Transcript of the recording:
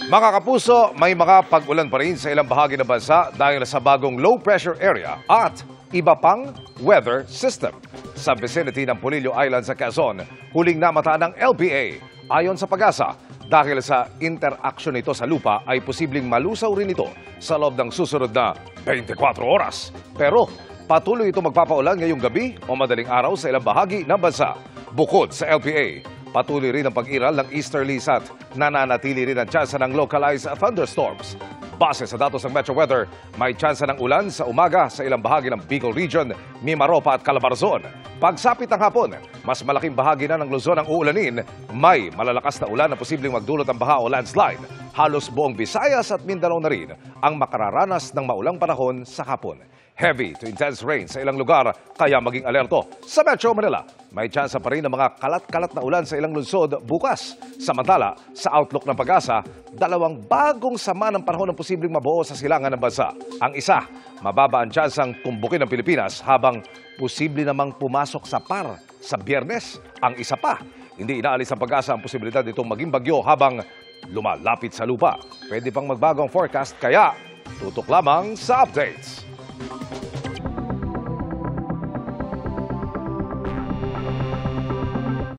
Mga kapuso, may mga pag-ulan pa rin sa ilang bahagi ng bansa dahil sa bagong low pressure area at iba pang weather system. Sa vicinity ng Polillo Island sa Quezon, huling namataan ng LPA. Ayon sa Pag-asa, dahil sa interaction nito sa lupa ay posibleng malusaw rin ito sa loob ng susunod na 24 oras. Pero patuloy ito magpapaulan ngayong gabi o madaling araw sa ilang bahagi ng bansa. Bukod sa LPA, patuloy rin ang pag-iral ng easterlies at nananatili rin ang tsansa ng localized thunderstorms. Base sa datos ng Metro Weather, may tsansa ng ulan sa umaga sa ilang bahagi ng Bicol Region, Mimaropa at Calabarzon. Pagsapit ng hapon, mas malaking bahagi na ng Luzon ang uulanin. May malalakas na ulan na posibleng magdulot ng baha o landslide. Halos buong Visayas at Mindanao na rin ang makararanas ng maulang panahon sa hapon. Heavy to intense rain sa ilang lugar, kaya maging alerto. Sa Metro Manila, may tsansa pa rin ng mga kalat-kalat na ulan sa ilang lungsod bukas. Samantala, sa outlook ng Pag-asa, dalawang bagong sama ng panahon ang posibleng mabuo sa silangan ng bansa. Ang isa, mababa ang tsansang tumbukin ng Pilipinas habang posible namang pumasok sa par sa Biyernes. Ang isa pa, hindi inaalis ng Pag-asa ang posibilidad nitong maging bagyo habang lumalapit sa lupa. Pwede pang magbago ang forecast, kaya tutok lamang sa updates.